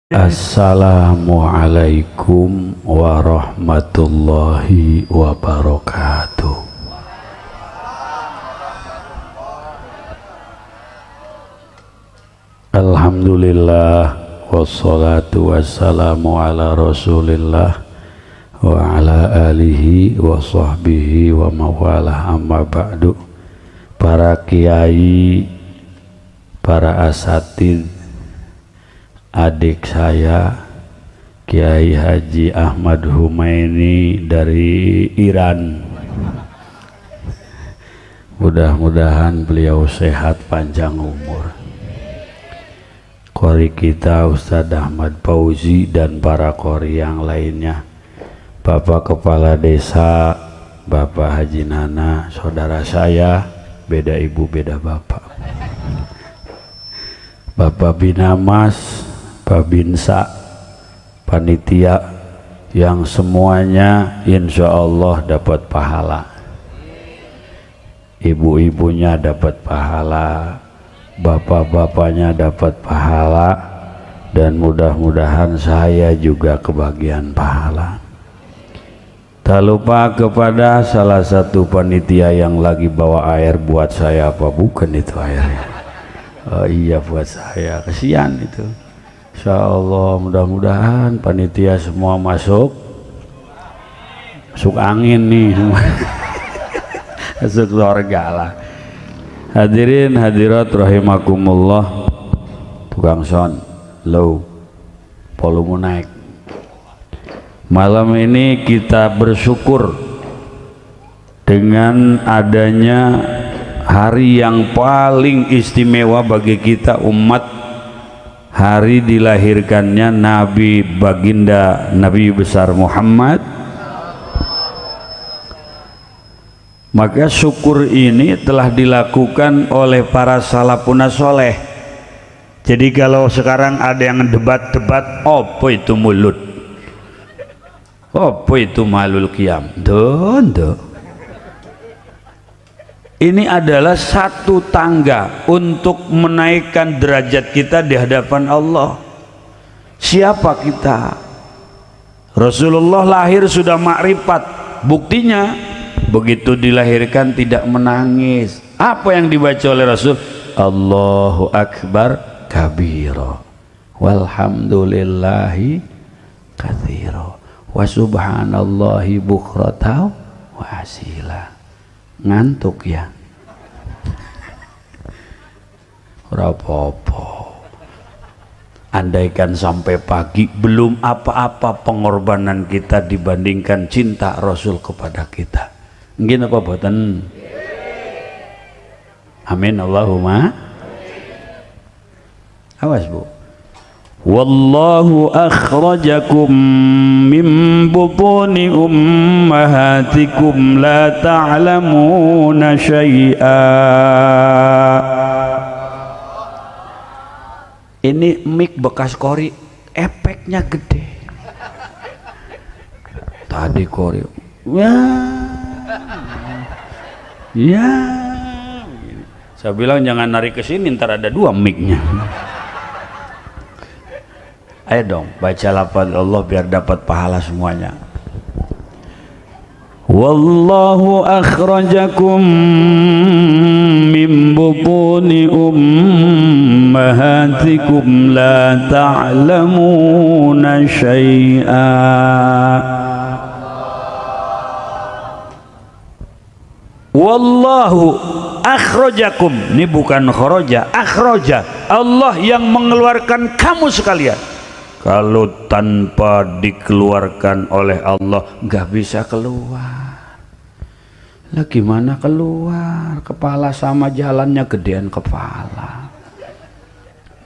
Assalamualaikum warahmatullahi wabarakatuh. Alhamdulillah wassalatu wassalamu ala rasulillah wa ala alihi wa sahbihi wa mawalah, amma ba'du. Para kiai, para asatid, adik saya Kiai Haji Ahmad Humaini dari Iran, mudah-mudahan beliau sehat panjang umur. Qori kita Ustadz Ahmad Fauzi dan para qori yang lainnya, Bapak Kepala Desa, Bapak Haji Nana, saudara saya, beda ibu beda bapak, Bapak Binamas, Pak Binsa, panitia yang semuanya insya Allah dapat pahala, ibu-ibunya dapat pahala, bapak-bapaknya dapat pahala, dan mudah-mudahan saya juga kebagian pahala. Tak lupa kepada salah satu panitia yang lagi bawa air buat saya, apa bukan itu airnya? Oh iya, buat saya, kesian itu. Insya Allah mudah-mudahan panitia semua masuk angin nih masuk surga lah. Hadirin hadirat rahimakumullah. Tukang son low volume naik. Malam ini kita bersyukur dengan adanya hari yang paling istimewa bagi kita umat, hari dilahirkannya Nabi Baginda Nabi besar Muhammad. Maka syukur ini telah dilakukan oleh para salafun soleh. Jadi kalau sekarang ada yang debat-debat, apa itu mulut, apa itu malul qiyam, ini adalah satu tangga untuk menaikkan derajat kita di hadapan Allah. Siapa kita? Rasulullah lahir sudah makrifat. Buktinya begitu dilahirkan tidak menangis. Apa yang dibaca oleh Rasul? Allahu Akbar kabira walhamdulillahi katsira wa subhanallahi bukratan wa asila. Ngantuk ya? Rapopo. Andaikan sampai pagi belum apa-apa pengorbanan kita dibandingkan cinta Rasul kepada kita. Mungkin apa boten? Amin Allahumma. Awas Bu. Wallahu akhrajakum min butuni ummahatikum la ta'lamuna syai'a. Ini mic bekas kori, efeknya gede. Tadi kori ya, saya bilang jangan narik ke sini, ntar ada dua mic-nya. Ayo dong baca lafaz Allah biar dapat pahala semuanya. Wallahu akhrajakum min butuni ummahatikum la ta'lamuna syai'a. Wallahu akhrajakum, ini bukan kharaja, akhraja, Allah yang mengeluarkan kamu sekalian. Kalau tanpa dikeluarkan oleh Allah nggak bisa keluar. Lah gimana keluar? Kepala sama jalannya gedean kepala.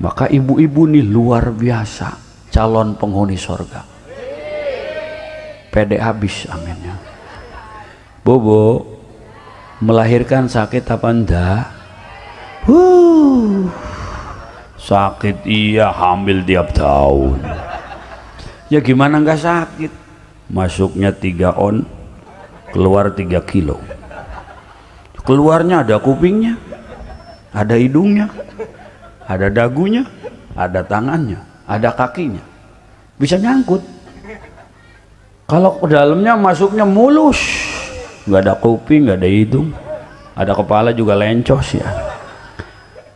Maka ibu-ibu nih luar biasa, calon penghuni surga. Pede habis aminnya. Bobo, melahirkan sakit apa enggak? Sakit iya, hamil tiap tahun. Ya gimana nggak sakit? Masuknya 3 on, keluar 3 kilo. Keluarnya ada kupingnya, ada hidungnya, ada dagunya, ada tangannya, ada kakinya. bisa nyangkut. Kalau ke dalamnya masuknya mulus, nggak ada kuping, nggak ada hidung, ada kepala juga lencos ya.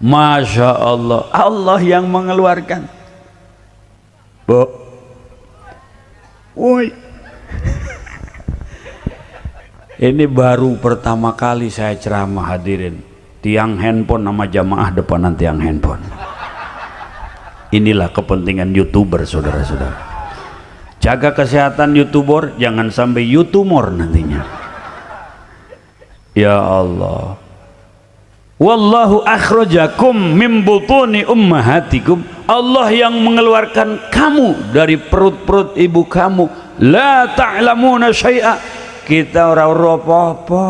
Masya Allah, Allah yang mengeluarkan. Bu, woi, ini baru pertama kali saya ceramah hadirin. Tiang handphone nama jamaah depanan tiang handphone. Inilah kepentingan YouTuber, saudara-saudara. Jaga kesehatan YouTuber, jangan sampai YouTuber nantinya. Ya Allah. Wallahu akhrajakum min butuni ummahatikum. Allah yang mengeluarkan kamu dari perut-perut ibu kamu. La ta'lamuna syai'a. Kita ora-ora apa-apa.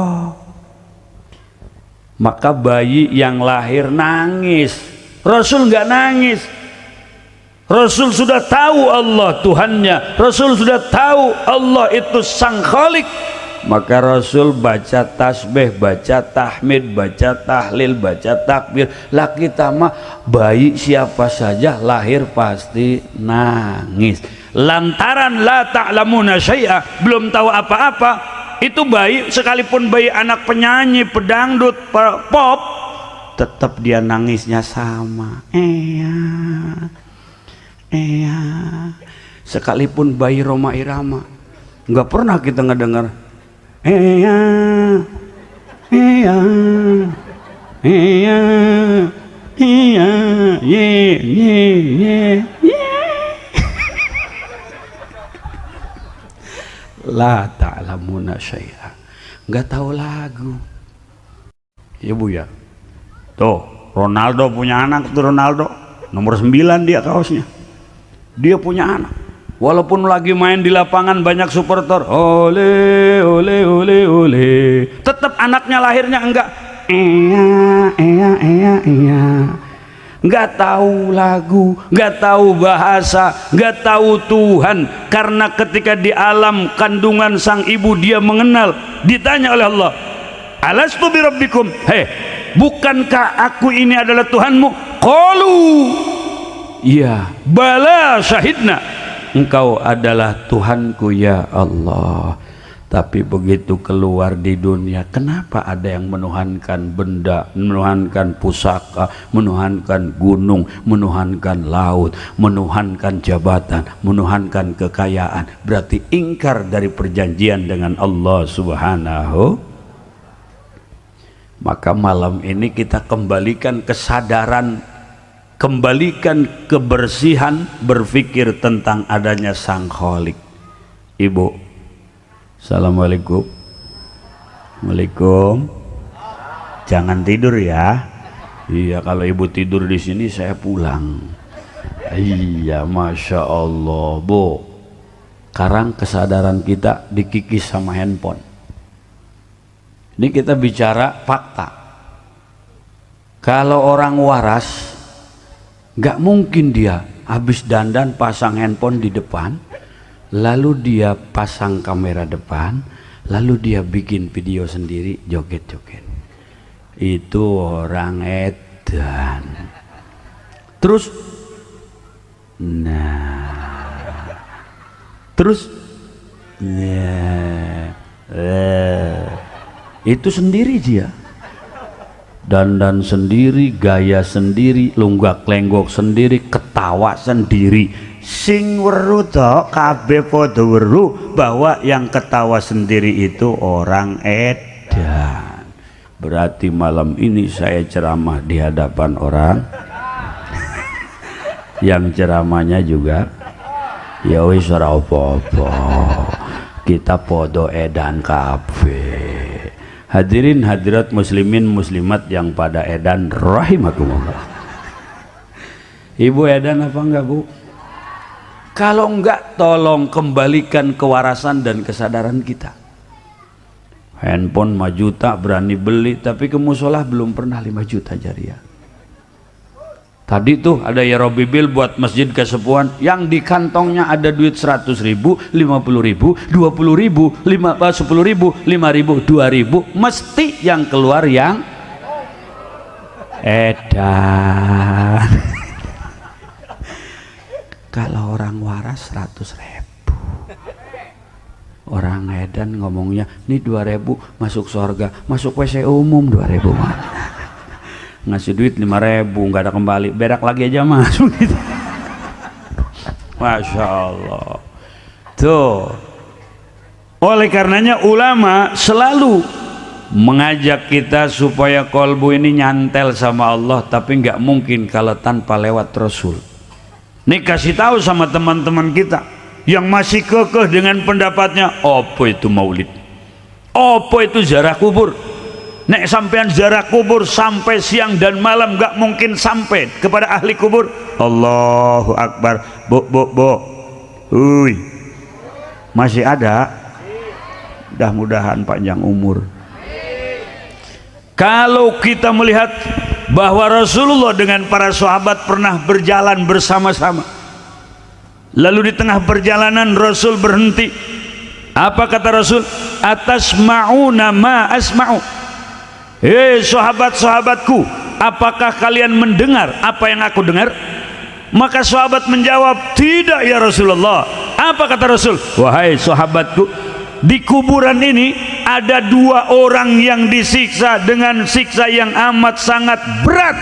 Maka bayi yang lahir nangis, Rasul nggak nangis. Rasul sudah tahu Allah Tuhannya, Rasul sudah tahu Allah itu Sang Khalik. Maka Rasul baca tasbih, baca tahmid, baca tahlil, baca takbir. Lah kita mah bayi siapa saja lahir pasti nangis. Lantaran la ta'lamuna syai'a, belum tahu apa-apa. Itu bayi, sekalipun bayi anak penyanyi, pedangdut, pop, tetap dia nangisnya sama. Sekalipun bayi Roma Irama, nggak pernah kita ngedengar la ta'lamuna syai'a, nggak tahu lagu. Ya Bu ya, tuh Ronaldo punya anak tuh, Ronaldo nomor 9 dia kaosnya. Dia punya anak, walaupun lagi main di lapangan banyak supporter, ole ole ole ole, tetap anaknya lahirnya enggak enggak tahu lagu, enggak tahu bahasa, enggak tahu Tuhan. Karena ketika di alam kandungan sang ibu dia mengenal, ditanya oleh Allah, alastu bi rabbikum, hei bukankah aku ini adalah Tuhanmu? Qalu, iya, bala syahidna, engkau adalah Tuhanku ya Allah. Tapi begitu keluar di dunia, kenapa ada yang menuhankan benda, menuhankan pusaka, menuhankan gunung, menuhankan laut, menuhankan jabatan, menuhankan kekayaan? Berarti ingkar dari perjanjian dengan Allah Subhanahu. Maka malam ini kita kembalikan kesadaran, kembalikan kebersihan, berpikir tentang adanya Sang Khalik. Ibu, assalamualaikum. Waalaikum. Jangan tidur ya. Iya, kalau ibu tidur di sini saya pulang. Iya, masya Allah. Bu, sekarang kesadaran kita dikikis sama handphone. Ini kita bicara fakta. Kalau orang waras, nggak mungkin dia habis dandan pasang handphone di depan, lalu dia pasang kamera depan, lalu dia bikin video sendiri joget-joget. Itu orang edan. Terus itu sendiri dia, dandan sendiri, gaya sendiri, lunggak lenggok sendiri, ketawa sendiri. Sing weruh to kabeh padha weruh bahwa yang ketawa sendiri itu orang edan. Berarti malam ini saya ceramah di hadapan orang yang ceramahnya juga ya wis ora apa-apa, kita podo edan kabeh. Hadirin hadirat muslimin muslimat yang pada edan rahimakumullah. Ibu edan apa enggak, Bu? Kalau enggak, tolong kembalikan kewarasan dan kesadaran kita. Handphone 5 juta berani beli, tapi ke musola belum pernah 5 juta jariah. Tadi tuh ada ya Robi Bil buat masjid kesepuan, yang di kantongnya ada duit 100.000, 50.000, 20.000, 10.000, 5.000, 2.000, mesti yang keluar yang edan. Kalau orang waras 100.000. Orang edan ngomongnya, ini 2.000 masuk surga, masuk WC umum 2.000 mah. Ngasih duit 5.000 nggak ada kembali, berak lagi aja masuk gitu. Masya Allah. Tuh. Oleh karenanya ulama selalu mengajak kita supaya kolbu ini nyantel sama Allah, tapi nggak mungkin kalau tanpa lewat Rasul. Nih kasih tahu sama teman-teman kita yang masih kekeh dengan pendapatnya, apa itu maulid, apa itu ziarah kubur. Nek sampean ziarah kubur sampai siang dan malam nggak mungkin sampai kepada ahli kubur. Allahu Akbar. Bu, hui, masih ada? Mudah-mudahan panjang umur. Kalau kita melihat bahwa Rasulullah dengan para sahabat pernah berjalan bersama-sama, lalu di tengah perjalanan Rasul berhenti. Apa kata Rasul? Atasma'una ma asma'u. Hei sahabat-sahabatku, apakah kalian mendengar apa yang aku dengar? Maka sahabat menjawab, tidak ya Rasulullah. Apa kata Rasul? Wahai sahabatku, di kuburan ini ada 2 orang yang disiksa dengan siksa yang amat sangat berat.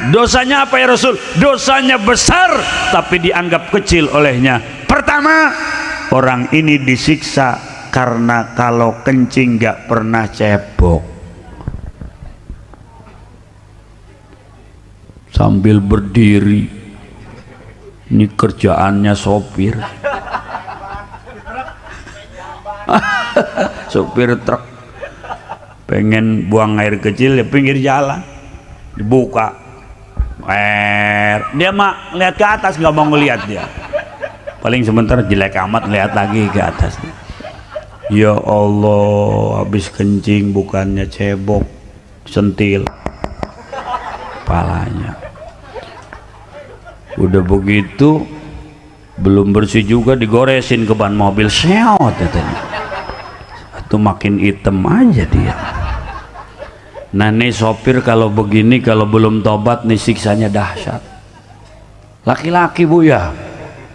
Dosanya apa ya Rasul? Dosanya besar tapi dianggap kecil olehnya. Pertama, orang ini disiksa karena kalau kencing gak pernah cebok. Sambil berdiri, ini kerjaannya sopir. Sopir truk pengen buang air kecil ya pinggir jalan, dibuka air, dia mah lihat ke atas, nggak mau ngelihat dia. Paling sebentar jelek amat, lihat lagi ke atas. Ya Allah, habis kencing bukannya cebok, sentil kepalanya. Udah begitu belum bersih juga digoresin ke ban mobil, seot katanya. Itu makin hitam aja dia. Nah nih sopir kalau begini, kalau belum tobat nih siksanya dahsyat. Laki-laki bu ya,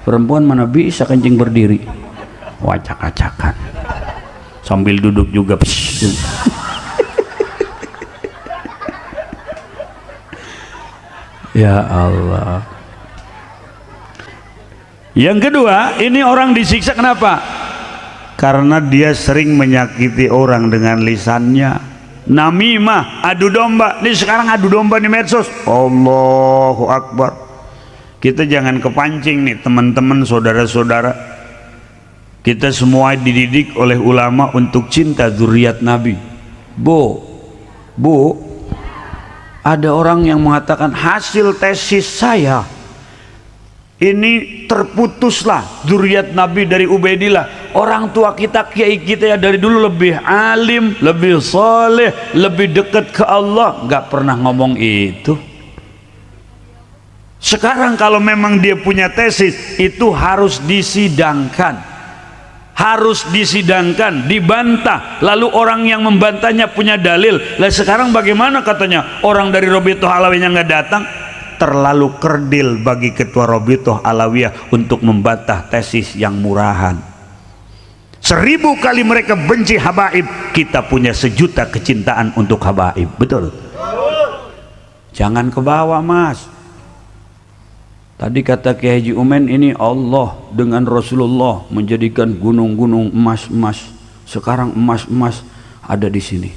perempuan mana bisa kencing berdiri, wacak-acakan sambil duduk juga. Ya Allah. Yang kedua, ini orang disiksa kenapa? Karena dia sering menyakiti orang dengan lisannya. Namimah, adu domba. Ini sekarang adu domba di medsos. Allahu Akbar. Kita jangan kepancing nih teman-teman, saudara-saudara. Kita semua dididik oleh ulama untuk cinta zuriat Nabi. Bu, ada orang yang mengatakan hasil tesis saya ini terputuslah zuriat Nabi dari Ubaidillah. Orang tua kita, kiai kita ya dari dulu lebih alim, lebih soleh, lebih dekat ke Allah, nggak pernah ngomong itu. Sekarang kalau memang dia punya tesis, itu harus disidangkan, dibantah. Lalu orang yang membantahnya punya dalil. Lah sekarang bagaimana katanya orang dari Robitoh Alawiyah nggak datang? Terlalu kerdil bagi ketua Robitoh Alawiyah untuk membantah tesis yang murahan. 1000 kali mereka benci habaib, kita punya 1.000.000 kecintaan untuk habaib. Betul? Jangan ke bawah mas. Tadi kata Kiai Haji Umen, ini Allah dengan Rasulullah menjadikan gunung-gunung emas-emas. Sekarang emas-emas ada di sini.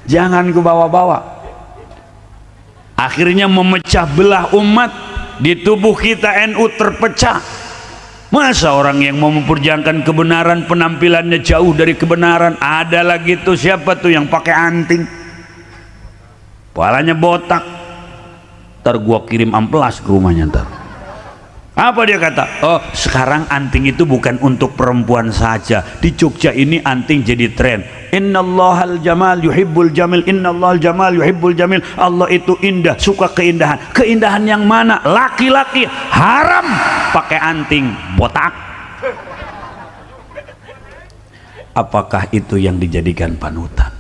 Jangan ke bawah-bawah. Akhirnya memecah belah umat. Di tubuh kita NU terpecah. Masa orang yang mau memperjuangkan kebenaran penampilannya jauh dari kebenaran? Ada lagi tuh, siapa tuh yang pakai anting, kepalanya botak. Ntar gua kirim amplas ke rumahnya ntar. Apa dia kata? Oh sekarang anting itu bukan untuk perempuan saja. Di Jogja ini anting jadi tren. Innallahal jamal yuhibbul jamil. Innallahal jamal yuhibbul jamil. Allah itu indah, suka keindahan. Keindahan yang mana? Laki-laki haram pakai anting botak. Apakah itu yang dijadikan panutan?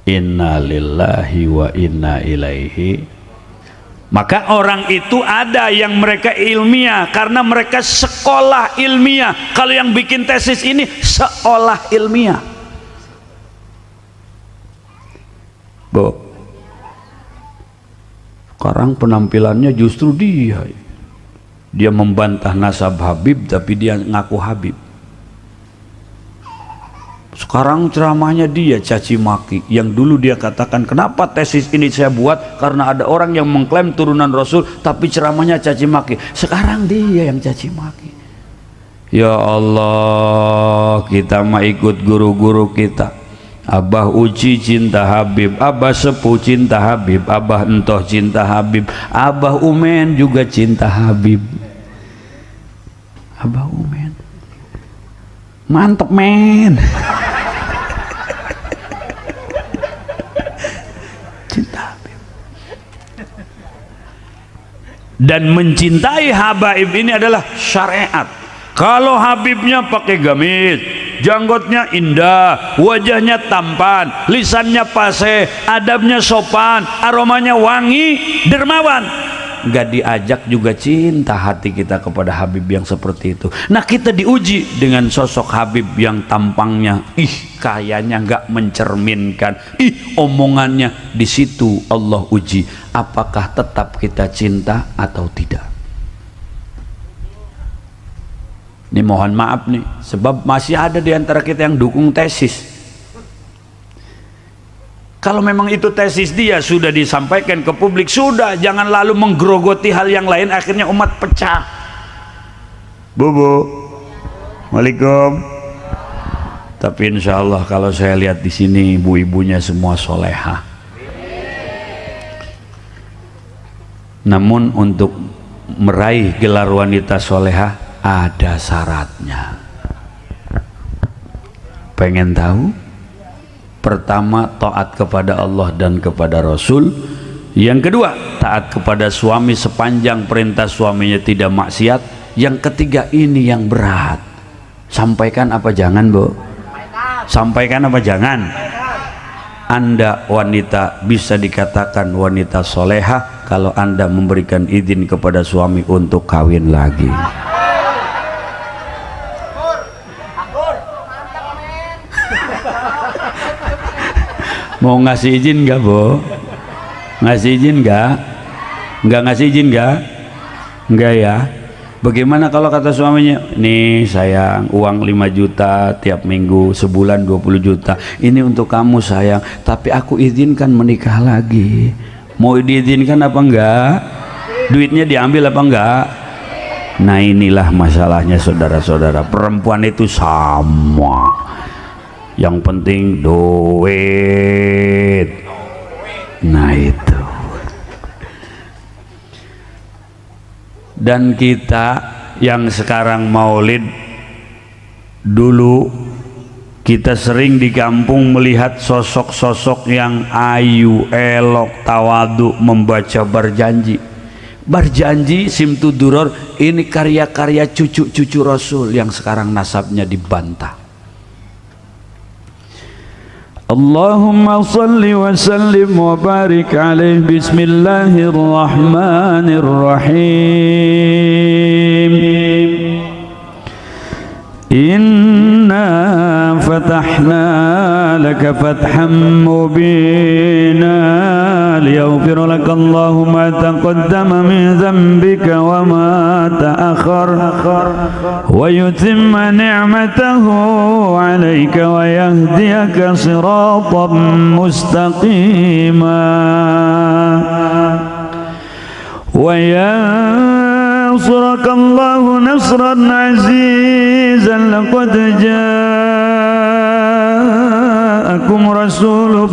Inna lillahi wa inna ilaihi Maka orang itu ada yang mereka ilmiah karena mereka sekolah ilmiah. Kalau yang bikin tesis ini seolah ilmiah. Bu, sekarang penampilannya justru dia membantah nasab Habib tapi dia ngaku Habib. Sekarang ceramahnya dia caci maki. Yang dulu dia katakan, kenapa tesis ini saya buat karena ada orang yang mengklaim turunan Rasul tapi ceramahnya caci maki. Sekarang dia yang caci maki. Ya Allah, kita mah ikut guru-guru kita. Abah Uci cinta Habib, Abah Sepuh cinta Habib, Abah Entoh cinta Habib, Abah Umen juga cinta Habib. Abah Umen mantep men. Cinta Habib. Dan mencintai habaib ini adalah syariat. Kalau Habibnya pakai gamis, janggotnya indah, wajahnya tampan, lisannya pase, adabnya sopan, aromanya wangi, dermawan, nggak diajak juga cinta hati kita kepada Habib yang seperti itu. Nah, kita diuji dengan sosok Habib yang tampangnya kayaknya nggak mencerminkan, omongannya. Di situ Allah uji apakah tetap kita cinta atau tidak. Ini mohon maaf nih, sebab masih ada di antara kita yang dukung tesis. Kalau memang itu tesis dia sudah disampaikan ke publik, sudah, jangan lalu menggerogoti hal yang lain, akhirnya umat pecah. Bu, Waalaikumsalam. Tapi insya Allah kalau saya lihat di sini ibu-ibunya semua solehah. Namun untuk meraih gelar wanita solehah ada syaratnya. Pengen tahu? Pertama, taat kepada Allah dan kepada Rasul. Yang kedua, taat kepada suami sepanjang perintah suaminya tidak maksiat. Yang ketiga, ini yang berat. Sampaikan apa jangan, Bu? Sampaikan apa jangan? Anda wanita bisa dikatakan wanita solehah kalau Anda memberikan izin kepada suami untuk kawin lagi. Mau ngasih izin nggak, Bu? Ngasih izin nggak? Nggak ngasih izin nggak? Nggak ya? Bagaimana kalau kata suaminya, nih sayang, uang 5 juta tiap minggu, sebulan 20 juta, ini untuk kamu sayang, tapi aku izinkan menikah lagi. Mau diizinkan apa enggak? Duitnya diambil apa enggak? Nah, inilah masalahnya saudara-saudara. Perempuan itu sama, yang penting duit. Nah itu. Dan kita yang sekarang maulid, dulu kita sering di kampung melihat sosok-sosok yang ayu, elok, tawadu, membaca berjanji. Berjanji simtuduror, ini karya-karya cucu-cucu Rasul yang sekarang nasabnya dibantah. Allahumma salli wa sallim wa barik alaih. Bismillahirrahmanirrahim. Inna fatahna laka fathan mubina liyaghfir laka Allahu ma taqaddama min dhanbika wa ma ta'akhkhar wa yutimma ni'matahu 'alayka wa yahdiyaka siratan mustaqima wa yansuraka Allahu nasran 'azizan laqad ja'akum rasulun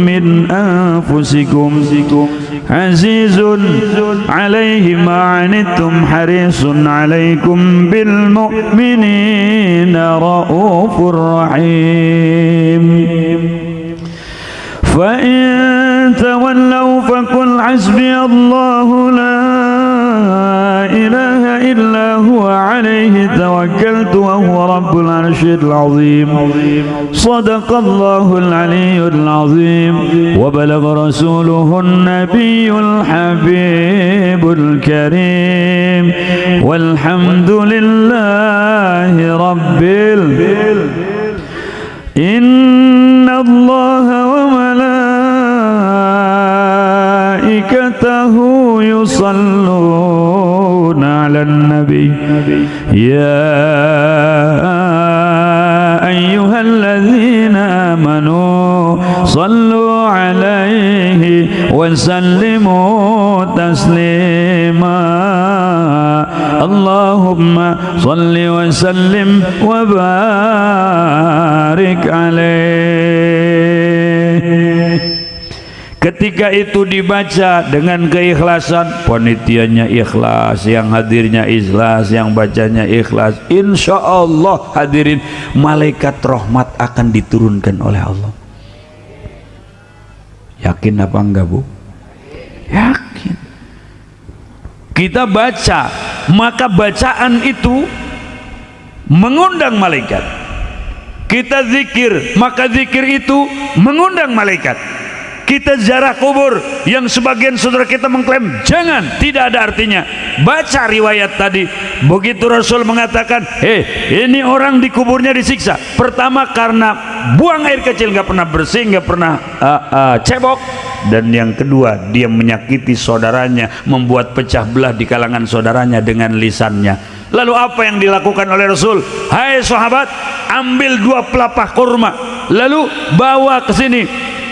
min anfusikum azizun 'alaihi ma 'anittum harisun 'alaikum bil mu'minina raufur rahim. Fa in tawallaw faqul hasbiyallahu la ilaha illa huwa 'alaihi tawakkaltu wa huwa rabbul العرش العظيم صدق الله العلي العظيم وبلغ رسوله النبي الحبيب الكريم والحمد لله رب إن الله وملائكته يصلون على النبي يا أيها الذين آمنوا صلوا عليه وسلموا تسليما اللهم صل وسلم وبارك عليه. Ketika itu dibaca dengan keikhlasan, panitianya ikhlas, yang hadirnya ikhlas, yang bacanya ikhlas, insya Allah hadirin malaikat rahmat akan diturunkan oleh Allah. Yakin apa enggak, Bu? Yakin. Kita baca, maka bacaan itu mengundang malaikat. Kita zikir, maka zikir itu mengundang malaikat. Kita ziarah kubur yang sebagian saudara kita mengklaim jangan, tidak ada artinya. Baca riwayat tadi, begitu Rasul mengatakan, ini orang di kuburnya disiksa. Pertama karena buang air kecil, nggak pernah bersih, nggak pernah cebok. Dan yang kedua, dia menyakiti saudaranya, membuat pecah belah di kalangan saudaranya dengan lisannya. Lalu apa yang dilakukan oleh Rasul? Hai sahabat, ambil 2 pelepah kurma, lalu bawa ke sini.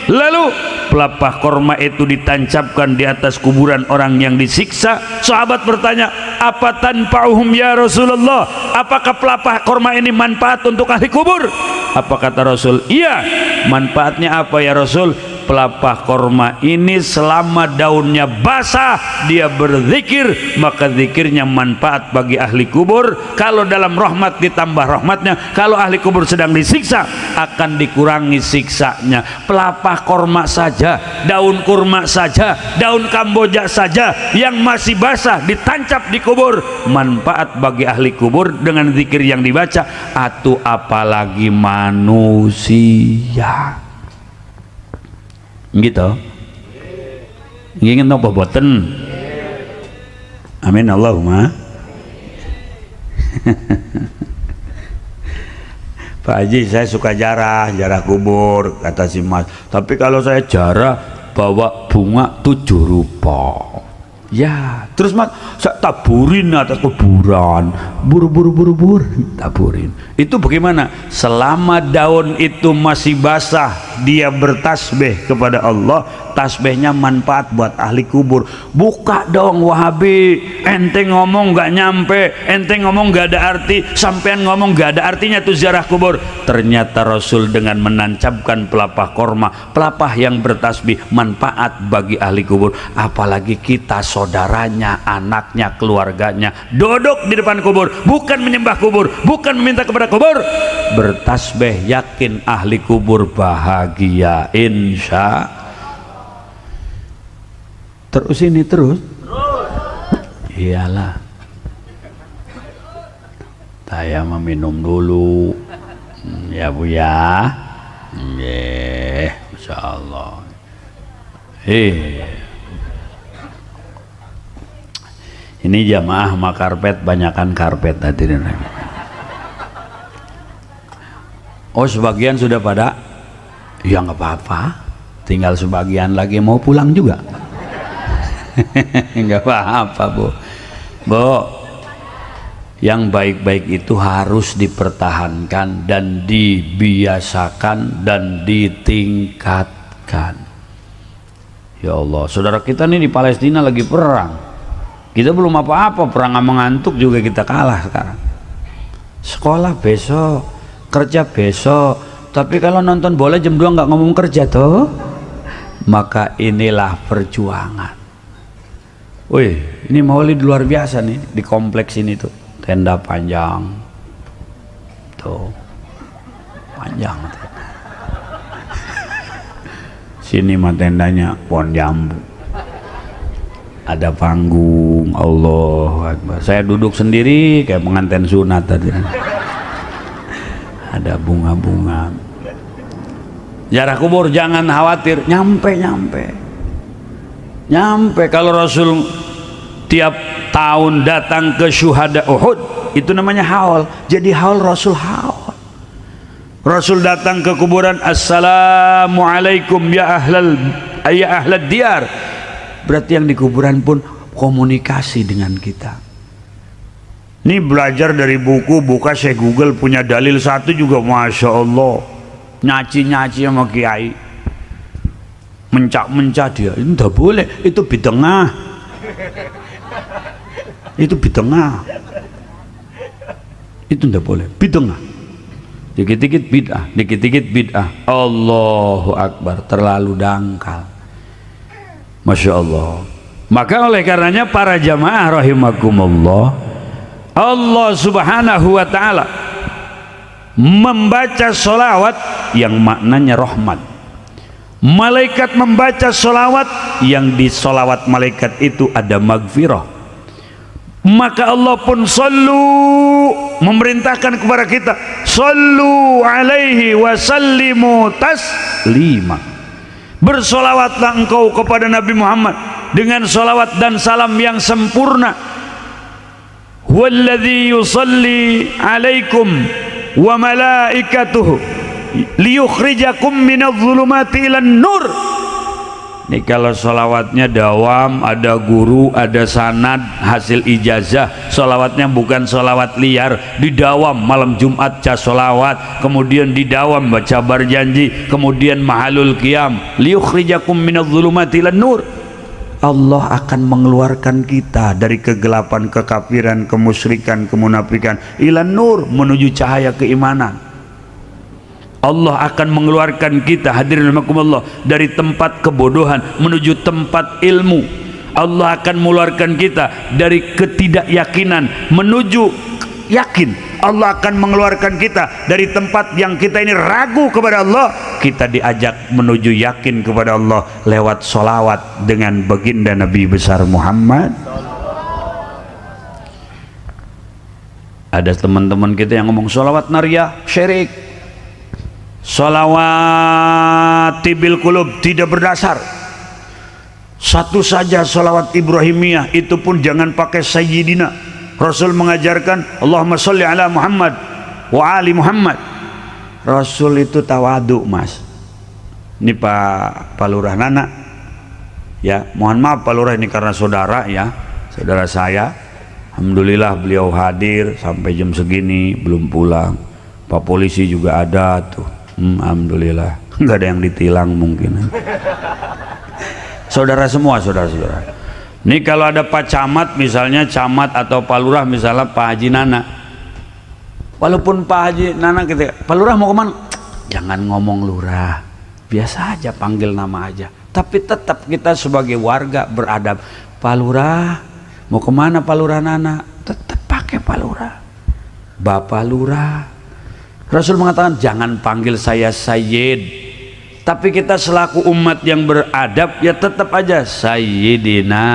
Lalu pelepah korma itu ditancapkan di atas kuburan orang yang disiksa. Sahabat bertanya, apa tanfa'uhum ya Rasulullah? Apakah pelepah korma ini manfaat untuk ahli kubur? Apa kata Rasul? Iya. Manfaatnya apa ya Rasul? Pelepah korma ini selama daunnya basah dia berzikir, maka zikirnya manfaat bagi ahli kubur. Kalau dalam rahmat ditambah rahmatnya, kalau ahli kubur sedang disiksa akan dikurangi siksanya. Pelepah korma saja, daun kurma saja, daun kamboja saja yang masih basah ditancap di kubur, manfaat bagi ahli kubur dengan zikir yang dibaca. Atau apalagi manusia gitu. Ingin apa boten? Amin Allahumma. Pak Haji, saya suka jarah kubur, kata si Mas. Tapi kalau saya jarah bawa bunga 7 rupa. Ya, terus Mas, saya taburin atas kuburan, buru taburin. Itu bagaimana? Selama daun itu masih basah, dia bertasbih kepada Allah, tasbihnya manfaat buat ahli kubur. Buka dong Wahabi, ente ngomong nggak nyampe, ente ngomong nggak ada arti, sampean ngomong nggak ada artinya tuh ziarah kubur. Ternyata Rasul dengan menancapkan pelepah korma, pelepah yang bertasbih, manfaat bagi ahli kubur. Apalagi kita saudaranya, anaknya, keluarganya duduk di depan kubur, bukan menyembah kubur, bukan meminta kepada kubur, bertasbih, yakin ahli kubur bahagia insya. Terus ini terus iyalah, saya meminum dulu ya Bu ya. Insya Allah. Ini jamaah sama karpet, banyakan karpet hadirin. Oh sebagian sudah pada, ya nggak apa-apa, tinggal sebagian lagi mau pulang juga. Nggak apa-apa Bu. Yang baik-baik itu harus dipertahankan dan dibiasakan dan ditingkatkan. Ya Allah, saudara kita nih di Palestina lagi perang. Kita belum apa-apa, perang sama ngantuk juga kita kalah sekarang. Sekolah besok, kerja besok, tapi kalau nonton bola jam 2 nggak ngomong kerja tuh, maka inilah perjuangan. Wih, ini maulid luar biasa nih di kompleks ini tuh, tenda panjang tuh, panjang tuh. Sini mah tendanya pohon jambu, ada panggung, Allahu Akbar. Saya duduk sendiri kayak pengantin sunat tadi. ada bunga-bunga. Ziarah kubur jangan khawatir, nyampe. Kalau Rasul tiap tahun datang ke syuhada Uhud, itu namanya haul. Jadi haul Rasul haul. Rasul datang ke kuburan, assalamualaikum ya ahlad diyar. Berarti yang di kuburan pun komunikasi dengan kita. Ini belajar dari buku, buka saya Google punya dalil satu juga, masya Allah, nyaci sama kiai, mencak dia, itu tidak boleh, itu bid'ah, itu tidak boleh, bid'ah, dikit-dikit bid'ah, Allahu Akbar, terlalu dangkal, masya Allah. Maka oleh karenanya para jamaah rahimakumullah, Allah subhanahu wa ta'ala membaca sholawat yang maknanya rahmat. Malaikat membaca sholawat yang di sholawat malaikat itu ada magfirah. Maka Allah pun memerintahkan kepada kita, sallu alaihi wa sallimu taslima. Bersolawatlah engkau kepada Nabi Muhammad dengan sholawat dan salam yang sempurna. Walladzi yusalli alaikum wa malaikatuhu liyukhrijakum minadh-dhulumati ilan nur. Ini kalau sholawatnya dawam, ada guru, ada sanad, hasil ijazah. Sholawatnya bukan sholawat liar, didawam malam Jumat ca sholawat, kemudian didawam baca berjanji, kemudian mahalul qiyam, liyukhrijakum minadh-dhulumati ilan nur. Allah akan mengeluarkan kita dari kegelapan, kekafiran, kemusyrikan, kemunafikan, ilan nur, menuju cahaya keimanan. Allah akan mengeluarkan kita, hadirin rahimakumullah, dari tempat kebodohan menuju tempat ilmu. Allah akan mengeluarkan kita dari ketidakyakinan menuju yakin. Allah akan mengeluarkan kita dari tempat yang kita ini ragu kepada Allah, kita diajak menuju yakin kepada Allah lewat sholawat dengan baginda Nabi besar Muhammad. Ada teman-teman kita yang ngomong sholawat nariyah syirik, sholawat tibil kulub tidak berdasar. Satu saja sholawat Ibrahimiyah, itu pun jangan pakai sayyidina. Rasul mengajarkan Allahumma sholli ala Muhammad wa ali Muhammad. Rasul itu tawadu, Mas. Ini Pak Lurah Nana, ya mohon maaf Pak Lurah, ini karena saudara, ya saudara saya. Alhamdulillah beliau hadir sampai jam segini belum pulang. Pak polisi juga ada tuh, alhamdulillah nggak ada yang ditilang mungkin. Saudara semua, saudara-saudara. Ini kalau ada Pak Camat misalnya, Camat atau Pak Lurah misalnya Pak Haji Nana, walaupun Pak Haji Nana ketika Pak Lurah mau kemana, jangan ngomong Lurah, biasa aja panggil nama aja, tapi tetap kita sebagai warga beradab. Pak Lurah mau kemana, Pak Lurah Nana, tetap pakai Pak Lurah, Bapak Lurah. Rasul mengatakan jangan panggil saya Sayyid, tapi kita selaku umat yang beradab ya tetap aja Sayyidina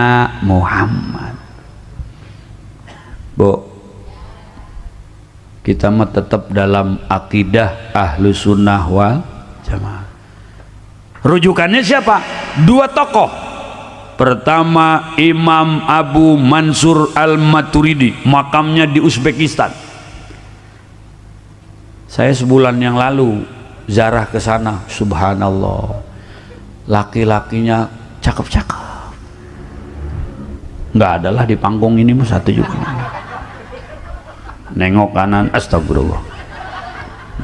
Muhammad. Bu, kita mah tetap dalam akidah ahlu sunnah wal jamaah. Rujukannya siapa? Dua tokoh. Pertama Imam Abu Mansur Al-Maturidi, makamnya di Uzbekistan. Saya sebulan yang lalu ziarah ke sana, subhanallah, laki-lakinya cakep-cakep. Nggak adalah di panggung ini mas, satu juga. Nengok kanan, astagfirullah.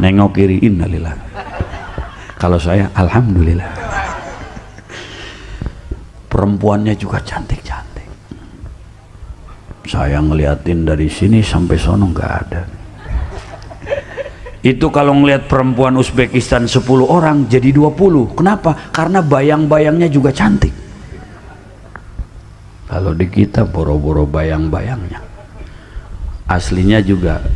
Nengok kiri, innalillah. Kalau saya, alhamdulillah. Perempuannya juga cantik-cantik. Saya ngeliatin dari sini sampai sono nggak ada. Itu kalau ngelihat perempuan Uzbekistan 10 orang jadi 20. Kenapa? Karena bayang-bayangnya juga cantik. Kalau di kita boro-boro bayang-bayangnya, aslinya juga.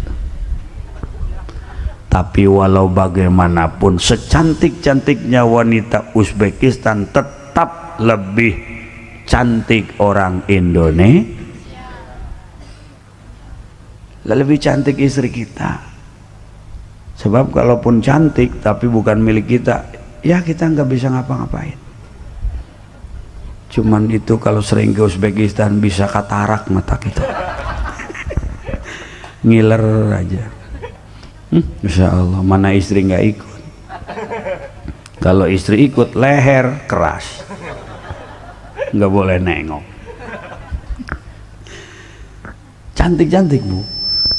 Tapi walau bagaimanapun, secantik-cantiknya wanita Uzbekistan tetap lebih cantik orang Indonesia. Lebih cantik istri kita. Sebab kalaupun cantik tapi bukan milik kita, ya kita nggak bisa ngapa-ngapain. Cuman itu kalau sering ke Uzbekistan bisa katarak mata kita. Ngiler aja. Insya Allah, mana istri nggak ikut. Kalau istri ikut, leher keras, nggak boleh nengok. Cantik-cantik Bu.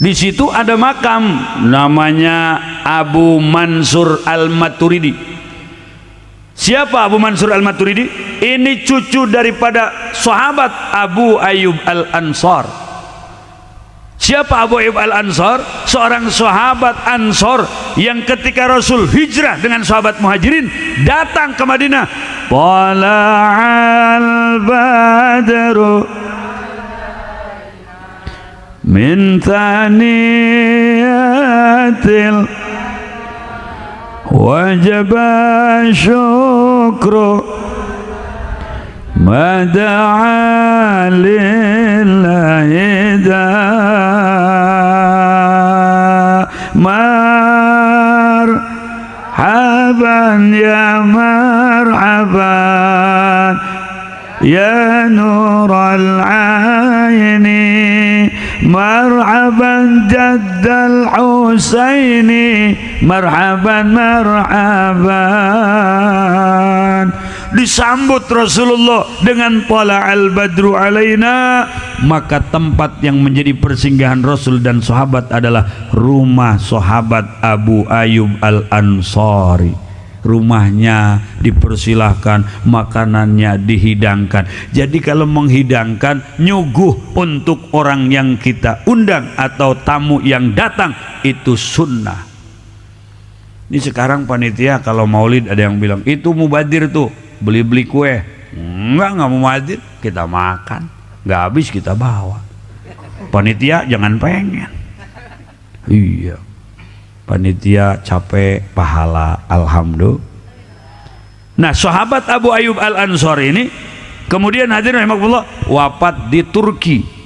Di situ ada makam namanya Abu Mansur Al-Maturidi. Siapa Abu Mansur Al-Maturidi? Ini cucu daripada sahabat Abu Ayyub Al-Ansar. Siapa Abu Ayyub Al-Ansar? Seorang sahabat Ansar yang ketika Rasul hijrah dengan sahabat Muhajirin datang ke Madinah. Tala'al badru min thaniyatil wajaba syukru mada'a lillahi marhaban ya marhaban ya nural aini marhaban jaddal Husaini marhaban marhaban. Disambut Rasulullah dengan tala'al badru alaina. Maka tempat yang menjadi persinggahan Rasul dan sahabat adalah rumah sahabat Abu Ayyub Al-Ansari. Rumahnya dipersilahkan, makanannya dihidangkan. Jadi kalau menghidangkan, nyuguh untuk orang yang kita undang atau tamu yang datang, itu sunnah. Ini sekarang panitia kalau maulid ada yang bilang itu mubadir tuh, beli-beli kue. Enggak mubadir, kita makan, nggak habis kita bawa. Panitia jangan pengen. Iya, panitia capek, pahala, alhamdulillah. Nah, sahabat Abu Ayyub Al-Ansar ini kemudian hadirin rahimakumullah wafat di Turki.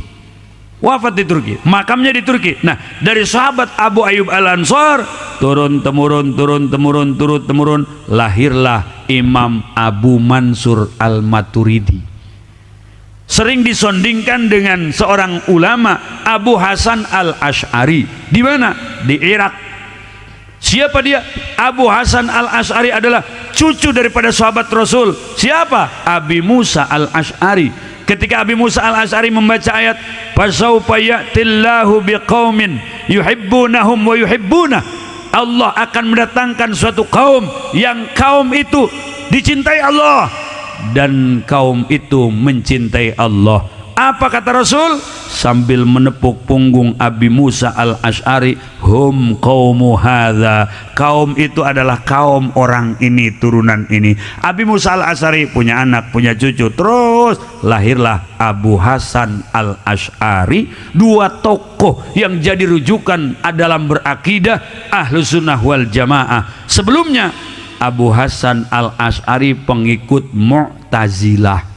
Wafat di Turki, makamnya di Turki. Nah, dari sahabat Abu Ayyub Al-Ansar turun temurun lahirlah Imam Abu Mansur Al-Maturidi. Sering disondingkan dengan seorang ulama Abu Hasan Al-Asy'ari. Di mana? Di Irak. Siapa dia? Abu Hasan Al-Asy'ari adalah cucu daripada sahabat Rasul. Siapa? Abi Musa Al-Asy'ari. Ketika Abi Musa Al-Asy'ari membaca ayat fasawfa ya'tillahu biqaumin yuhibbunahum wa yuhibbunah, Allah akan mendatangkan suatu kaum yang kaum itu dicintai Allah dan kaum itu mencintai Allah. Apa kata Rasul sambil menepuk punggung Abi Musa Al-Asy'ari? Hum qaumu hadza, kaum itu adalah kaum orang ini, turunan ini. Abi Musa Al-Asy'ari punya anak, punya cucu, terus lahirlah Abu Hasan Al-Asy'ari. Dua tokoh yang jadi rujukan dalam berakidah Ahlus Sunnah wal Jamaah. Sebelumnya Abu Hasan Al-Asy'ari pengikut Mu'tazilah.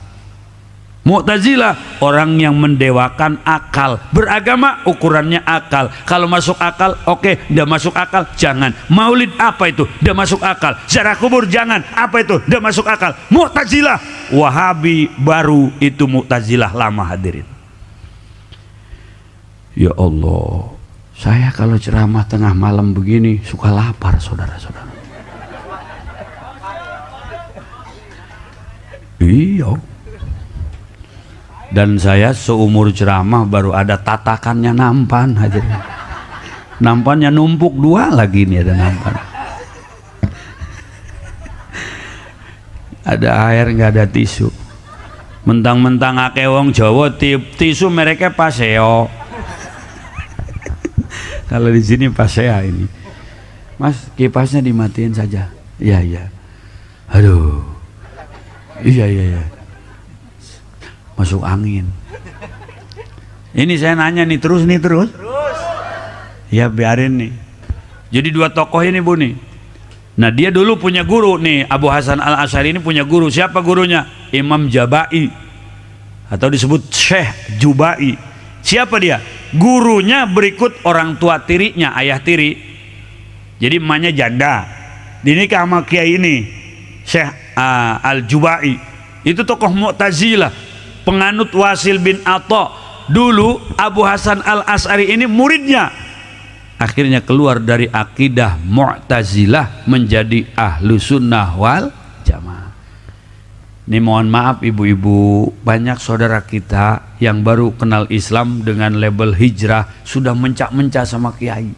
Mu'tazilah orang yang mendewakan akal. Beragama ukurannya akal. Kalau masuk akal oke, tidak masuk akal jangan. Maulid apa itu? Tidak masuk akal. Ziarah kubur jangan. Apa itu? Tidak masuk akal. Mu'tazilah. Wahabi baru itu Mu'tazilah lama hadirin. Ya Allah, saya kalau ceramah tengah malam begini suka lapar saudara-saudara. Iya. Dan saya seumur ceramah baru ada tatakannya nampan hadirin. Nampannya numpuk dua lagi nih, ada nampan. Ada air nggak ada tisu. Mentang-mentang akeh wong Jawa tisu mereknya Paseo. Kalau di sini Pasea ini. Mas, kipasnya dimatiin saja. Iya iya. Aduh. Iya. Masuk angin. Ini saya nanya nih terus. Ya biarin nih. Jadi dua tokoh ini Bu nih. Nah dia dulu punya guru nih, Abu Hasan Al-Asy'ari ini punya guru. Siapa gurunya? Imam Jabai atau disebut Syekh Jubai. Siapa dia? Gurunya berikut orang tua tirinya, ayah tiri. Jadi emaknya janda, dinikah sama kiai ini, Syekh Al-Jubai. Itu tokoh Mu'tazilah, penganut Wasil bin Atha. Dulu Abu Hasan Al-Asy'ari ini muridnya. Akhirnya keluar dari akidah Mu'tazilah menjadi ahlu sunnah wal jamaah. Ini mohon maaf ibu-ibu, banyak saudara kita yang baru kenal Islam dengan label hijrah sudah mencak-mencak sama kiai.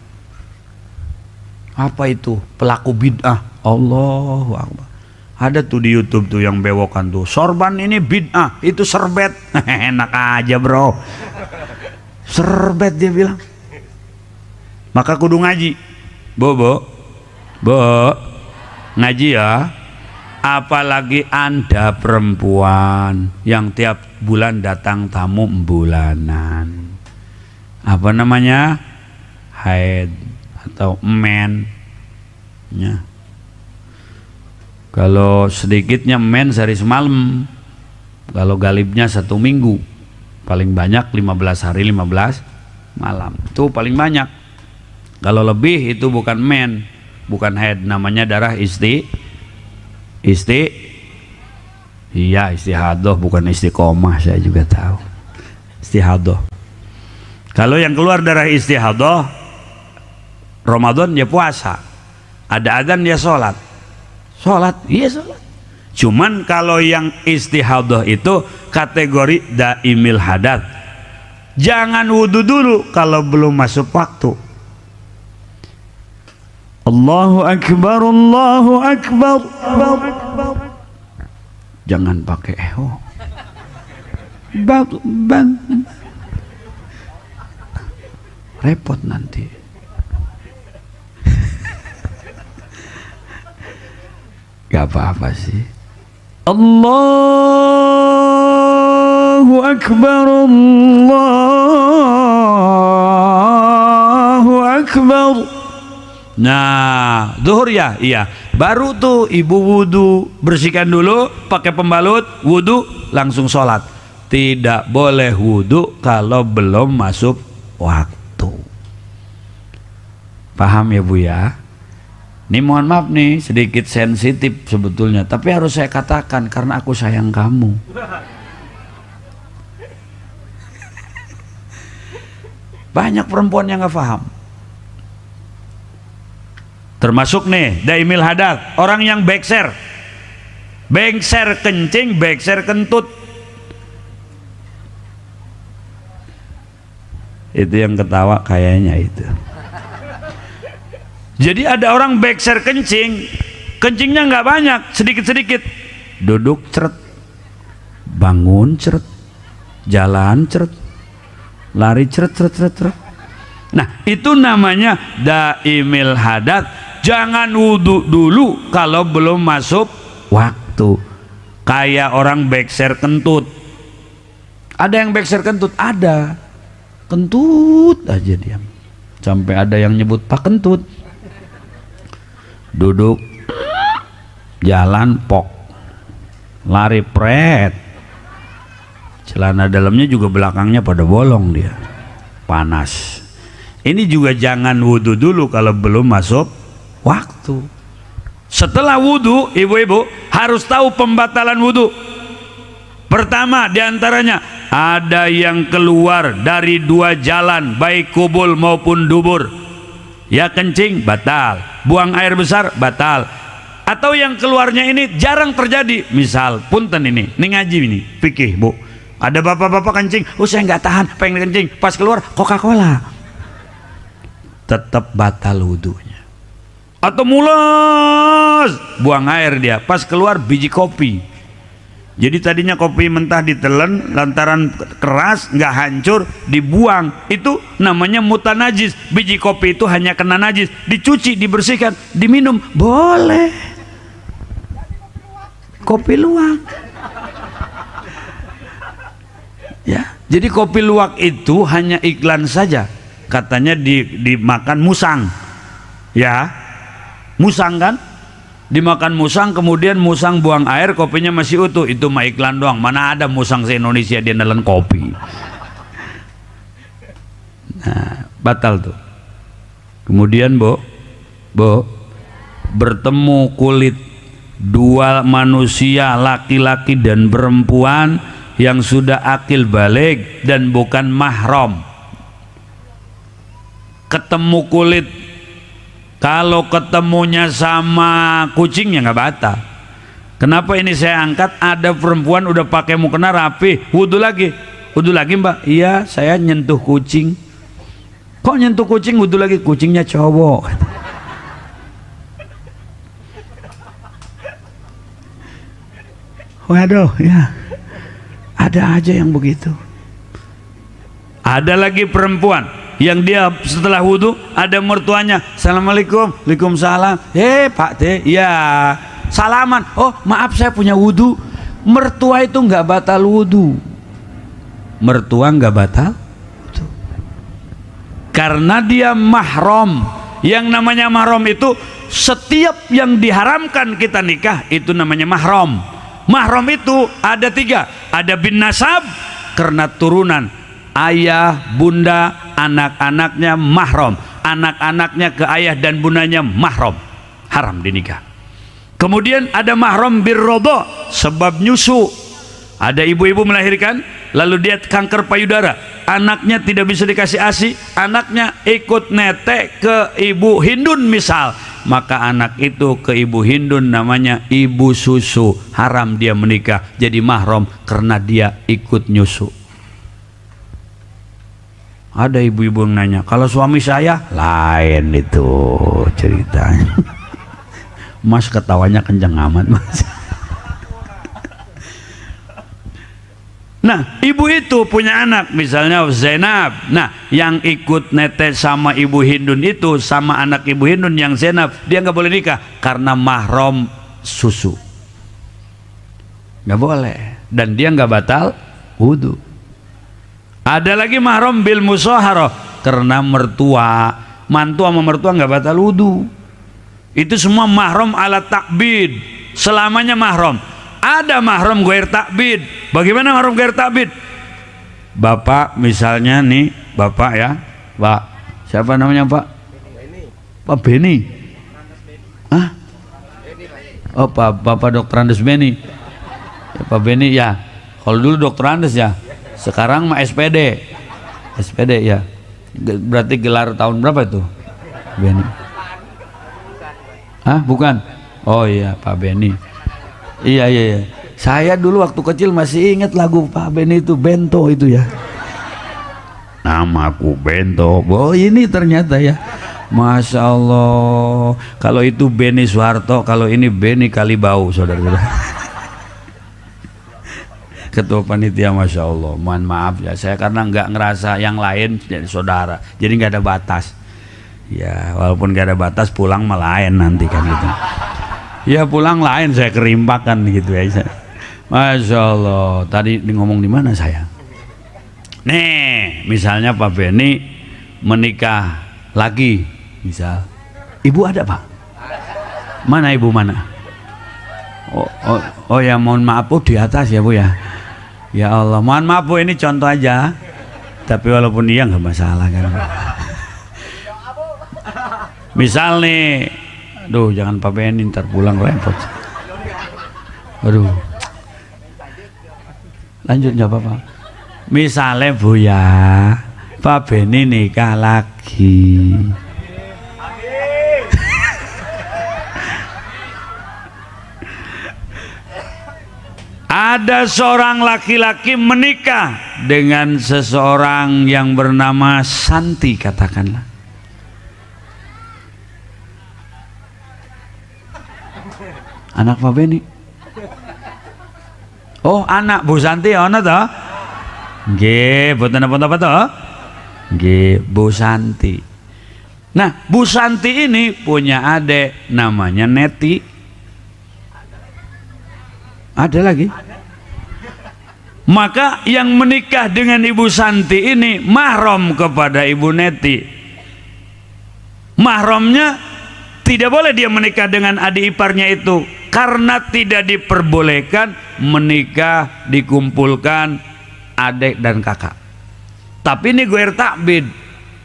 Apa itu? Pelaku bid'ah. Allahu Akbar. Ada tuh di YouTube tuh yang bewokan tuh, sorban ini bid'ah, itu serbet. Enak aja bro, serbet dia bilang. Maka kudu ngaji. Bo ngaji ya. Apalagi Anda perempuan yang tiap bulan datang tamu bulanan, apa namanya, haid atau men ya. Kalau sedikitnya men sehari semalam, kalau galibnya 1 minggu, paling banyak 15 hari 15 malam, itu paling banyak. Kalau lebih itu bukan men, bukan haid, namanya darah istihadah, bukan istiqomah, saya juga tahu. Istihadah. Kalau yang keluar darah istihadah, Ramadan dia puasa, ada adzan dia sholat, iya sholat. Cuman kalau yang istihadah itu kategori daimil hadat, jangan wudhu dulu kalau belum masuk waktu. Allahu Akbar, Allahu Akbar. Jangan pakai eho. Repot nanti. Gak apa-apa sih. Allahu Akbar, Allahu Akbar. Nah, zuhur ya, iya. Baru tuh ibu wudhu, bersihkan dulu, pakai pembalut, wudhu, langsung sholat. Tidak boleh wudhu kalau belum masuk waktu. Paham ya Bu ya? Ini mohon maaf nih, sedikit sensitif sebetulnya, tapi harus saya katakan karena aku sayang kamu. Banyak perempuan yang gak paham. Termasuk nih daimil hadat, orang yang bekser kencing, bekser kentut. Itu yang ketawa kayaknya itu. Jadi ada orang bekser kencingnya nggak banyak, sedikit-sedikit. Duduk ceret, bangun ceret, jalan ceret, lari ceret. Nah itu namanya daimil hadat. Jangan wudhu dulu kalau belum masuk waktu. Kayak orang bekser kentut. Ada yang bekser kentut? Ada. Kentut aja dia. Sampai ada yang nyebut Pak Kentut. Duduk, jalan pok, lari pret, celana dalamnya juga belakangnya pada bolong dia, panas. Ini juga jangan wudhu dulu kalau belum masuk waktu. Setelah wudhu, ibu-ibu harus tahu pembatalan wudhu. Pertama diantaranya, ada yang keluar dari 2 jalan, baik kubul maupun dubur. Ya kencing batal, buang air besar batal. Atau yang keluarnya ini jarang terjadi. Misal punten ini ngaji ini fikih Bu, ada bapak-bapak kencing, saya nggak tahan pengen kencing, pas keluar Coca-Cola, tetap batal wudhunya. Atau mules, buang air dia, pas keluar biji kopi. Jadi tadinya kopi mentah ditelen, lantaran keras nggak hancur, dibuang. Itu namanya mutanajis. Biji kopi itu hanya kena najis, dicuci, dibersihkan, diminum boleh. Kopi luwak. Ya, jadi kopi luwak itu hanya iklan saja. Katanya dimakan musang. Ya, musang kan? Dimakan musang, kemudian musang buang air, kopinya masih utuh. Itu mah iklan doang. Mana ada musang se-Indonesia dia nelen kopi. Nah, batal tuh. Kemudian Bu, Bu, bertemu kulit dua manusia laki-laki dan perempuan yang sudah akil balik dan bukan mahram. Ketemu kulit, kalau ketemunya sama kucingnya nggak batal. Kenapa ini saya angkat? Ada perempuan udah pakai mukena rapi, wudhu lagi mbak. Iya, saya nyentuh kucing. Kok nyentuh kucing wudhu lagi? Kucingnya cowok. Waduh, ya ada aja yang begitu. Ada lagi perempuan yang dia setelah wudhu ada mertuanya, assalamualaikum, waalaikumsalam. Pak teh, ya salaman. Oh maaf saya punya wudhu. Mertua itu nggak batal wudhu. Mertua nggak batal wudhu karena dia mahram. Yang namanya mahram itu setiap yang diharamkan kita nikah itu namanya mahram. Mahram itu ada 3, ada bin nasab karena turunan, ayah, bunda, anak-anaknya mahram, anak-anaknya ke ayah dan bundanya mahram, haram dinikah. Kemudian ada mahram birrodha, sebab nyusu. Ada ibu-ibu melahirkan lalu dia kanker payudara, anaknya tidak bisa dikasih ASI, anaknya ikut netek ke ibu hindun misal, maka anak itu ke ibu hindun namanya ibu susu, haram dia menikah jadi mahram karena dia ikut nyusu. Ada ibu-ibu yang nanya, kalau suami saya lain itu ceritanya. Mas ketawanya kenceng amat mas. Nah ibu itu punya anak misalnya Zainab, nah yang ikut netes sama ibu hindun itu sama anak ibu hindun yang Zainab, dia nggak boleh nikah karena mahram susu, nggak boleh, dan dia nggak batal wudhu. Ada lagi mahram bil musaharah karena mertua, mantu sama mertua nggak batal wudhu. Itu semua mahram ala takbid, selamanya mahram. Ada mahram ghair takbid. Bagaimana mahram ghair takbid? Bapak misalnya nih, bapak ya, Pak siapa namanya Pak? Pak Beni. Hah? Oh Bapak Dokter Andes Beni ya, Pak Beni ya. Kalau dulu Dokter Andes ya, sekarang mah SPD ya. Berarti gelar tahun berapa itu Beni? Hah bukan? Oh iya Pak Beni. Iya. Saya dulu waktu kecil masih ingat lagu Pak Beni itu, Bento itu ya. Namaku Bento. Oh ini ternyata ya. Masya Allah. Kalau itu Beni Soeharto, kalau ini Beni Kalibau, saudara-saudara. Ketua panitia, Masya Allah. Mohon maaf ya, saya karena nggak ngerasa yang lain jadi saudara, jadi nggak ada batas. Ya walaupun nggak ada batas, pulang melayan nanti kan gitu. Ya pulang lain, saya kerimpakan gitu ya. Masya Allah. Tadi ngomong di mana saya? Nih misalnya Pak Beni menikah lagi, misal ibu ada Pak? Mana ibu mana? Oh ya mohon maaf Bu, di atas ya Bu ya. Ya Allah mohon maaf Bu, ini contoh aja. Tapi walaupun iya nggak masalah kan. Misal nih, aduh jangan Pak Beni ntar pulang repot. Aduh. Lanjut nggak apa-apa. Misalnya Bu ya, Pak Beni nikah lagi. Ada seorang laki-laki menikah dengan seseorang yang bernama Santi, katakanlah. Anak Pak Beni. Oh anak Bu Santi ya, ana toh? Nggih, boten apa-apa toh? Nggih, Bu Santi. Nah, Bu Santi ini punya adik namanya Neti. Ada lagi. Maka yang menikah dengan Ibu Santi ini mahram kepada Ibu Neti. Mahramnya tidak boleh dia menikah dengan adik iparnya itu, karena tidak diperbolehkan menikah dikumpulkan adik dan kakak. Tapi ini ghair takbid.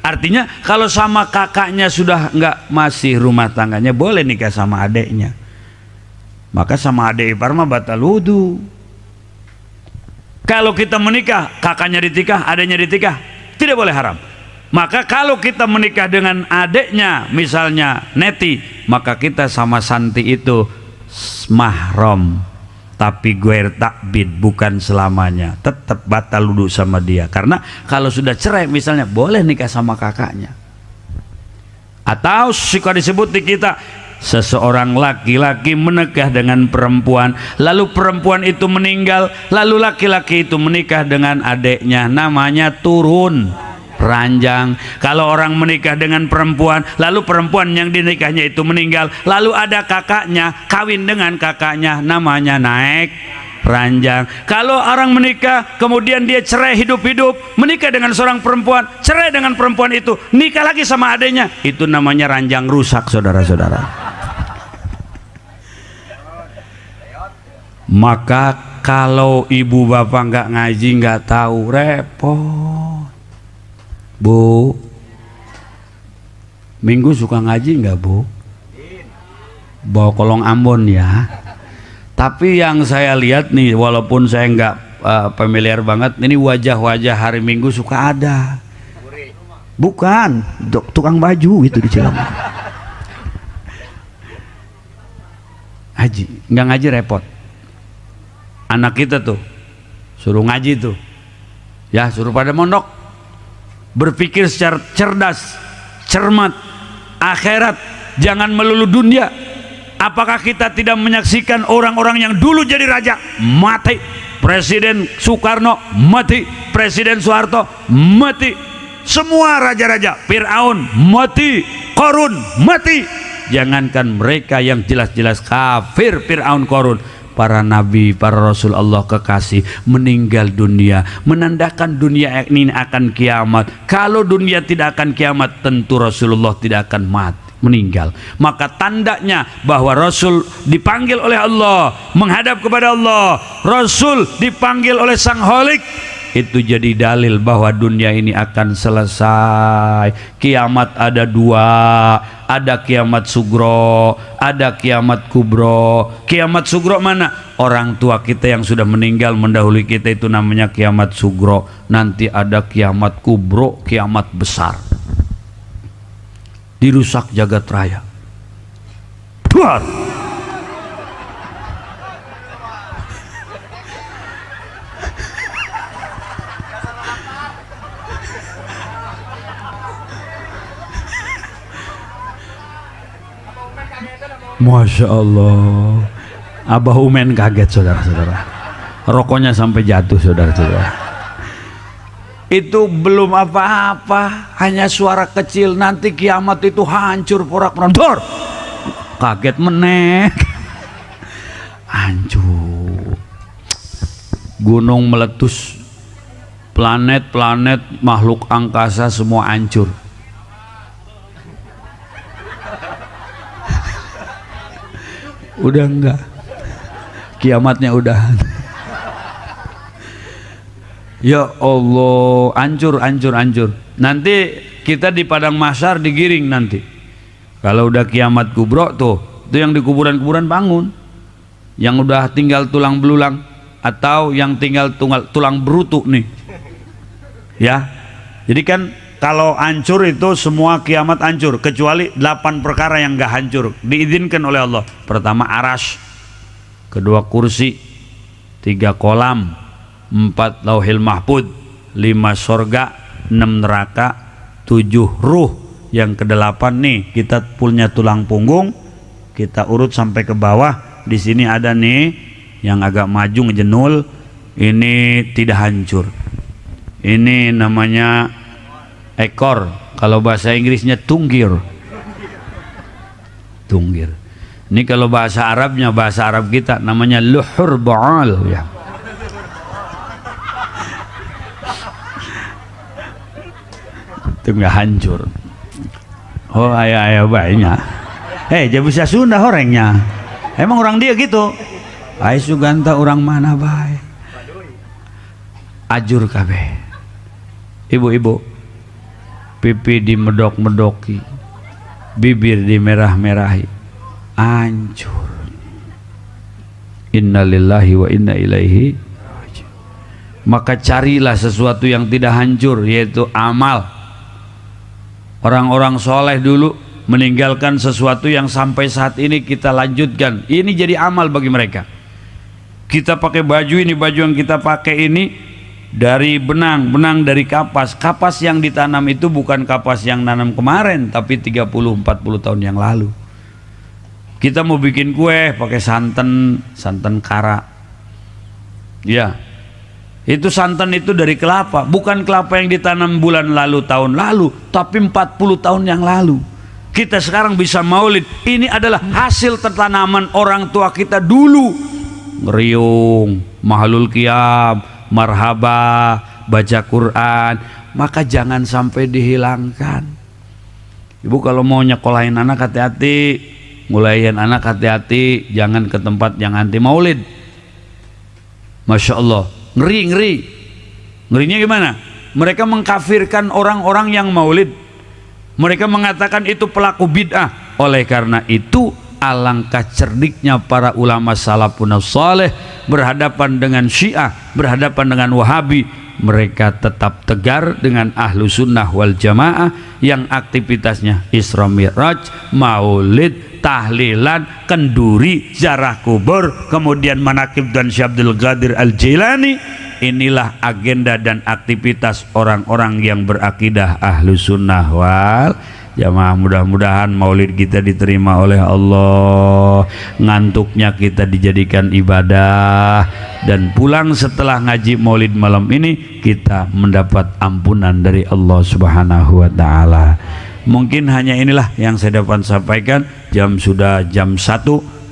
Artinya kalau sama kakaknya sudah nggak masih rumah tangganya, boleh nikah sama adeknya. Maka sama adek ipar mah batal wudu. Kalau kita menikah, kakaknya ditikah, adeknya ditikah, tidak boleh haram. Maka kalau kita menikah dengan adeknya, misalnya Neti, maka kita sama Santi itu mahram. Tapi guer takbid, bukan selamanya, tetap batal wudu sama dia. Karena kalau sudah cerai misalnya, boleh nikah sama kakaknya. Atau suka disebut di kita, seseorang laki-laki menikah dengan perempuan, lalu perempuan itu meninggal, lalu laki-laki itu menikah dengan adeknya, namanya turun ranjang. Kalau orang menikah dengan perempuan, lalu perempuan yang dinikahnya itu meninggal, lalu ada kakaknya kawin dengan kakaknya, namanya naik ranjang. Kalau orang menikah kemudian dia cerai hidup-hidup, menikah dengan seorang perempuan, cerai dengan perempuan itu, nikah lagi sama adeknya, itu namanya ranjang rusak, saudara-saudara. Maka kalau ibu bapak nggak ngaji, nggak tahu, repot. Bu, Minggu suka ngaji nggak Bu? Bawa kolong Ambon ya. Tapi yang saya lihat nih, walaupun saya nggak familiar banget, ini wajah-wajah hari Minggu suka ada. Bukan, tukang baju itu di Cilegon. Haji, nggak ngaji repot. Anak kita tuh suruh ngaji tuh, ya suruh pada mondok. Berpikir secara cerdas, cermat, akhirat, jangan melulu dunia. Apakah kita tidak menyaksikan orang-orang yang dulu jadi raja mati? Presiden Soekarno mati, Presiden Soeharto mati, semua raja-raja, Fir'aun mati, Korun mati. Jangankan mereka yang jelas-jelas kafir, Fir'aun, Korun, para nabi, para rasul Allah kekasih meninggal dunia, menandakan dunia ini akan kiamat. Kalau dunia tidak akan kiamat, tentu Rasulullah tidak akan meninggal. Maka tandanya bahwa Rasul dipanggil oleh Allah, menghadap kepada Allah, Rasul dipanggil oleh Sang Holik, itu jadi dalil bahwa dunia ini akan selesai. Kiamat ada dua, ada kiamat sugro, ada kiamat kubro. Kiamat sugro mana? Orang tua kita yang sudah meninggal mendahului kita, itu namanya kiamat sugro. Nanti ada kiamat kubro, kiamat besar, dirusak jagat raya. Keluar. Masya Allah, Abah Umen kaget, saudara-saudara. Rokoknya sampai jatuh, saudara-saudara. Itu belum apa-apa, hanya suara kecil. Nanti kiamat itu hancur porak-poranda. Kaget menek, hancur. Gunung meletus, planet-planet, makhluk angkasa semua hancur. Udah enggak, kiamatnya udah. Ya Allah, hancur, hancur, hancur. Nanti kita di padang mahsyar digiring nanti. Kalau udah kiamat kubro tuh, itu yang di kuburan-kuburan bangun, yang udah tinggal tulang belulang atau yang tinggal tulang berutuk nih, ya. Jadi kan kalau hancur itu semua kiamat hancur, kecuali 8 perkara yang gak hancur, diizinkan oleh Allah. Pertama aras, kedua kursi, 3 kolam, 4 lauhil mahfud, 5 sorga, 6 neraka, 7 ruh. Yang ke-8 nih, kita punya tulang punggung, kita urut sampai ke bawah. Di sini ada nih yang agak maju ngejenul, ini tidak hancur. Ini namanya ekor, kalau bahasa Inggrisnya tunggir. Tunggir. Ini kalau bahasa Arabnya, bahasa Arab kita namanya luhur ba'al ya. Itu nggak hancur. Oh ayah banyak. Jangan bisa Sunda orangnya. Emang orang dia gitu. Ai Suganta orang mana baik. Ajur kabeh. Ibu-ibu, pipi dimedok-medoki, bibir dimerah-merahi, hancur. Innalillahi wa inna ilaihi raji'un. Maka carilah sesuatu yang tidak hancur, yaitu amal. Orang-orang soleh dulu meninggalkan sesuatu yang sampai saat ini kita lanjutkan. Ini jadi amal bagi mereka. Kita pakai baju ini, baju yang kita pakai ini dari benang, benang dari kapas. Kapas yang ditanam itu bukan kapas yang nanam kemarin, tapi 30-40 tahun yang lalu. Kita mau bikin kue pakai santan, santan kara. Ya, itu santan itu dari kelapa, bukan kelapa yang ditanam bulan lalu, tahun lalu, tapi 40 tahun yang lalu. Kita sekarang bisa maulid. Ini adalah hasil tanaman orang tua kita dulu. Ngeriung, mahlul qiyam, marhaba, baca Quran. Maka jangan sampai dihilangkan. Ibu kalau mau nyekolahin anak hati-hati, ngulayan anak hati-hati, jangan ke tempat yang anti maulid. Masya Allah, ngeri. Ngerinya gimana? Mereka mengkafirkan orang-orang yang maulid. Mereka mengatakan itu pelaku bid'ah. Oleh karena itu, alangkah cerdiknya para ulama salafun saleh berhadapan dengan Syiah, berhadapan dengan Wahabi. Mereka tetap tegar dengan ahlu sunnah wal jamaah yang aktivitasnya Isra Mi'raj, maulid, tahlilan, kenduri, ziarah kubur, kemudian manaqib dan Syabdul Qadir Al-Jilani. Inilah agenda dan aktivitas orang-orang yang berakidah ahlu sunnah wal jamaah. Mudah-mudahan maulid kita diterima oleh Allah, ngantuknya kita dijadikan ibadah, dan pulang setelah ngaji maulid malam ini kita mendapat ampunan dari Allah Subhanahu wa ta'ala. Mungkin hanya inilah yang saya dapat sampaikan. Sudah jam 1,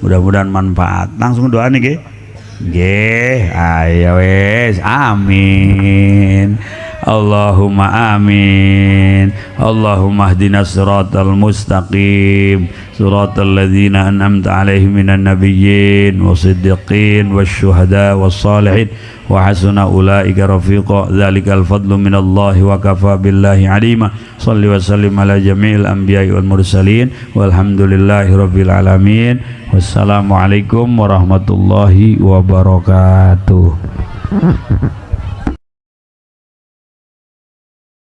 mudah-mudahan manfaat. Langsung doa nih ge. Ayo wes, amin. Allahumma amin. Allahumma hdina siratal mustaqim, siratal ladzina an'amta alaihim minan nabiyyin wasiddiqin wasyuhada wassalihin wa hasuna ulaika rafiqa. Dzalikal fadlu minallahi wa kafa billahi alima. Shalli wa sallim ala jami'il anbiya'i wal mursalin walhamdulillahi rabbil alamin. Wassalamualaikum warahmatullahi wabarakatuh.